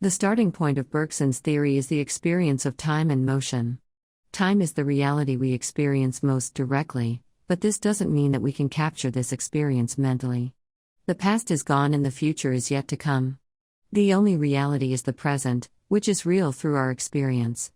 The starting point of Bergson's theory is the experience of time and motion. Time is the reality we experience most directly, but this doesn't mean that we can capture this experience mentally. The past is gone and the future is yet to come. The only reality is the present, which is real through our experience.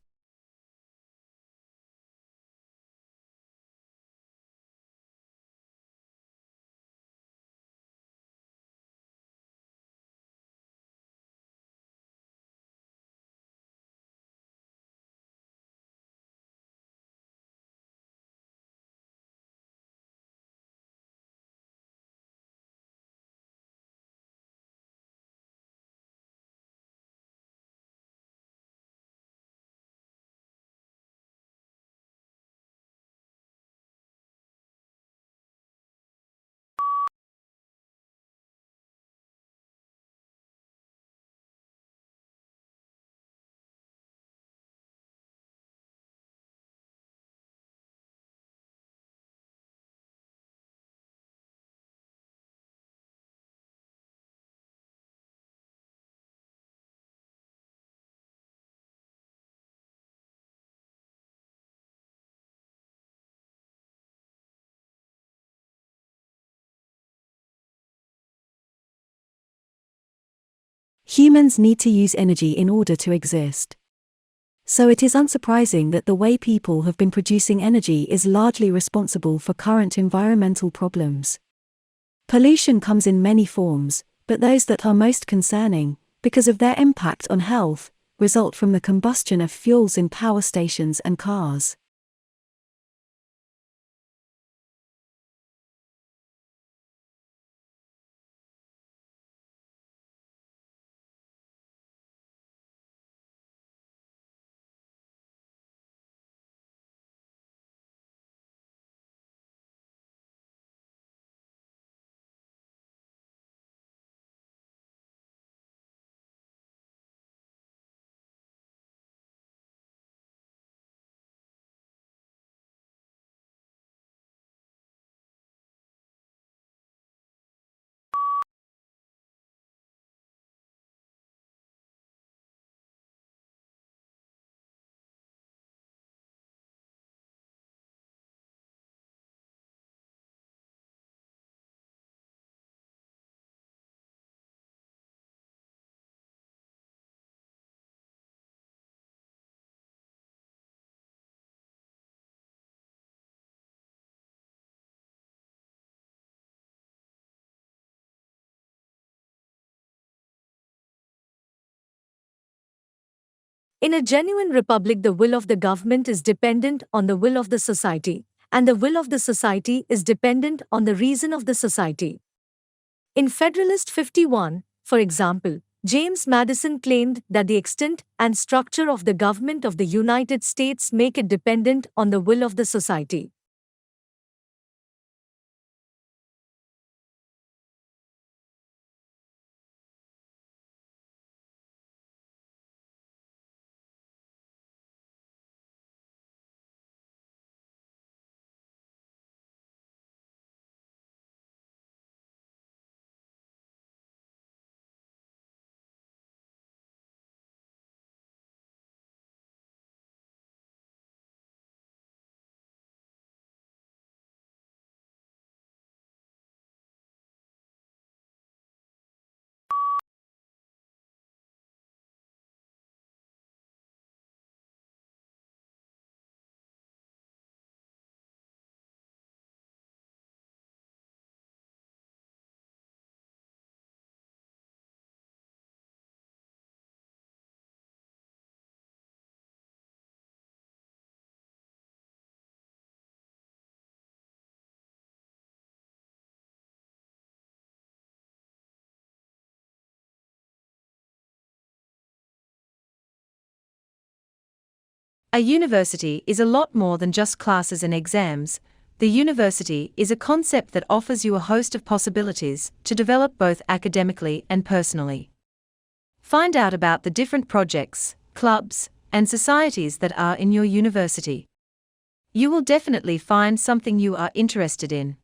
Humans need to use energy in order to exist. So it is unsurprising that the way people have been producing energy is largely responsible for current environmental problems. Pollution comes in many forms, but those that are most concerning, because of their impact on health, result from the combustion of fuels in power stations and cars. In a genuine republic, the will of the government is dependent on the will of the society, and the will of the society is dependent on the reason of the society. In Federalist 51, for example, James Madison claimed that the extent and structure of the government of the United States make it dependent on the will of the society. A university is a lot more than just classes and exams. The university is a concept that offers you a host of possibilities to develop both academically and personally. Find out about the different projects, clubs, and societies that are in your university. You will definitely find something you are interested in.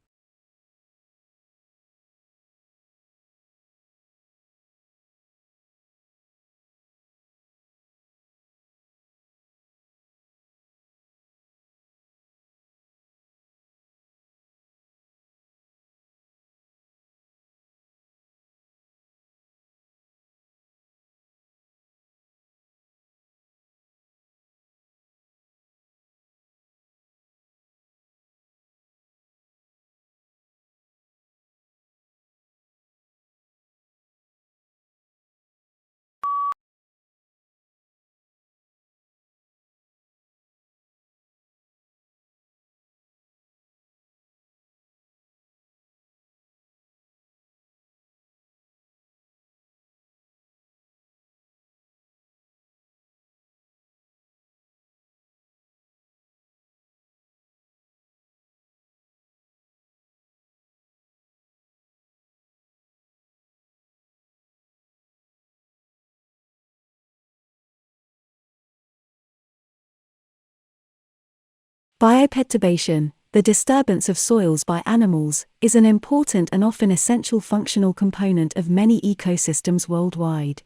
Bioperturbation, the disturbance of soils by animals, is an important and often essential functional component of many ecosystems worldwide.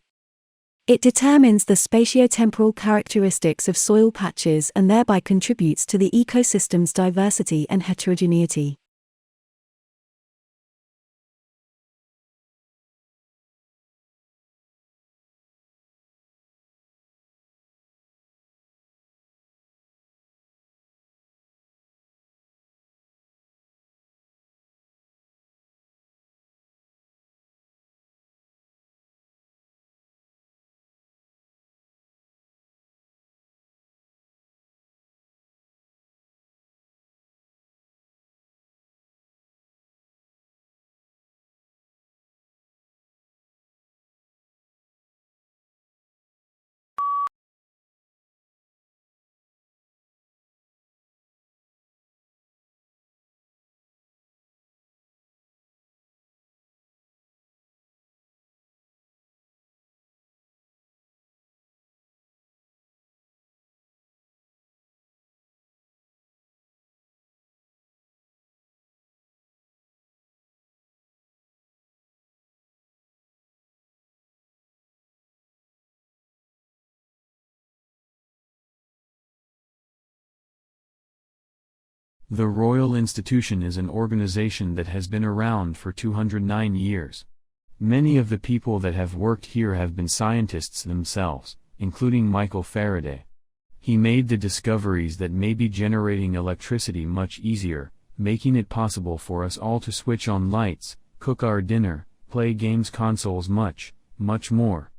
It determines the spatiotemporal characteristics of soil patches and thereby contributes to the ecosystem's diversity and heterogeneity. The Royal Institution is an organization that has been around for 209 years. Many of the people that have worked here have been scientists themselves, including Michael Faraday. He made the discoveries that made generating electricity much easier, making it possible for us all to switch on lights, cook our dinner, play games consoles much, much more.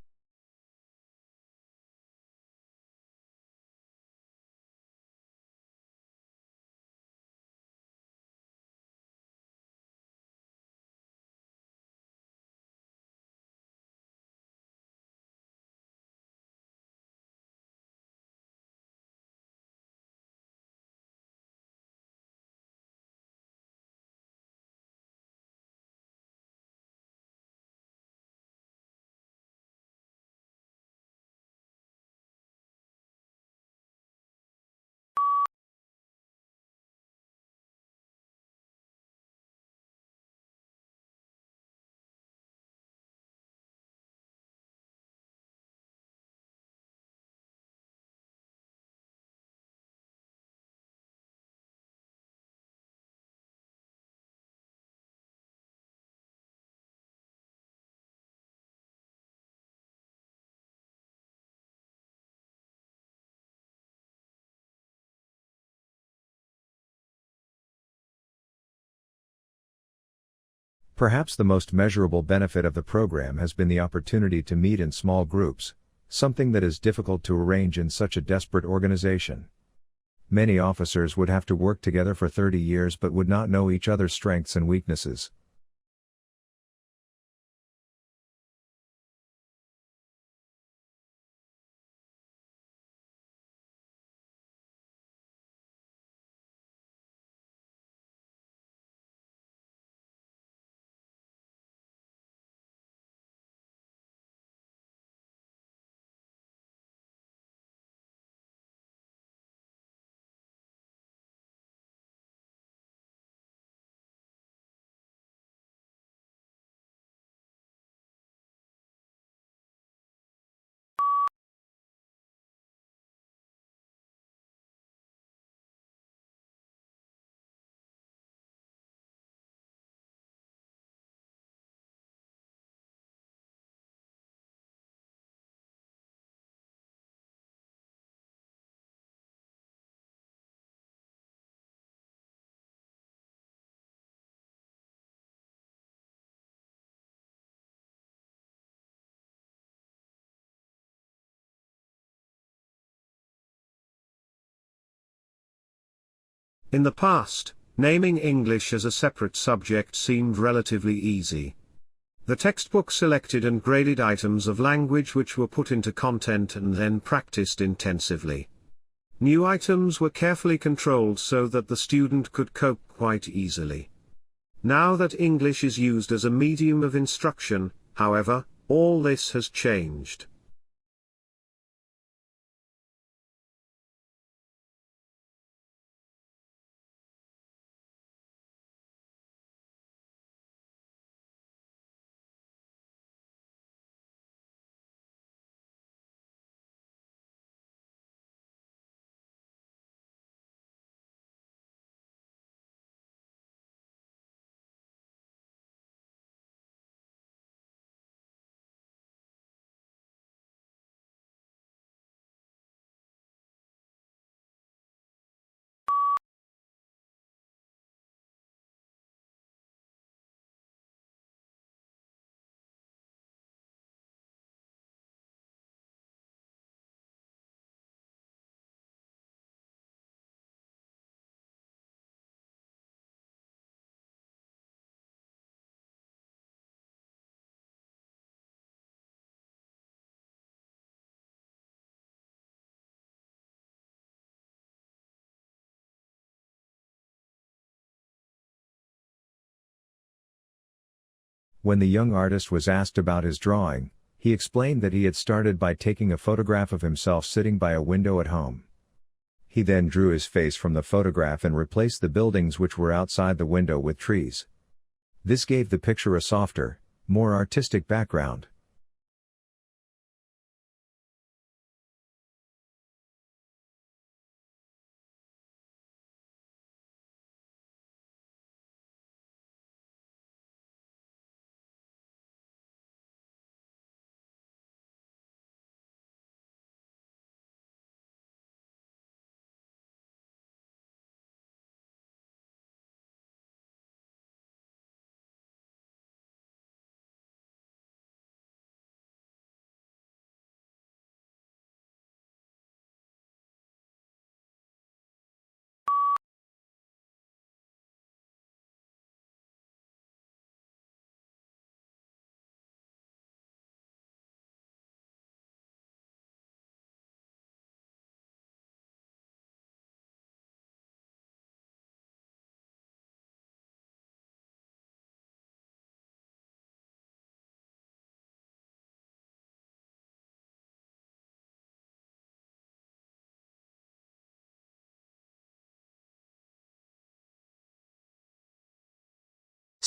Perhaps the most measurable benefit of the program has been the opportunity to meet in small groups, something that is difficult to arrange in such a desperate organization. Many officers would have to work together for 30 years but would not know each other's strengths and weaknesses. In the past, naming English as a separate subject seemed relatively easy. The textbook selected and graded items of language which were put into content and then practiced intensively. New items were carefully controlled so that the student could cope quite easily. Now that English is used as a medium of instruction, however, all this has changed. When the young artist was asked about his drawing, he explained that he had started by taking a photograph of himself sitting by a window at home. He then drew his face from the photograph and replaced the buildings which were outside the window with trees. This gave the picture a softer, more artistic background.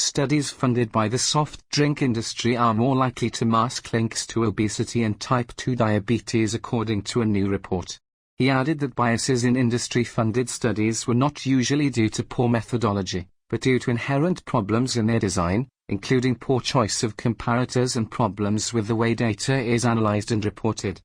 Studies funded by the soft drink industry are more likely to mask links to obesity and type 2 diabetes, according to a new report. He added that biases in industry-funded studies were not usually due to poor methodology, but due to inherent problems in their design, including poor choice of comparators and problems with the way data is analyzed and reported.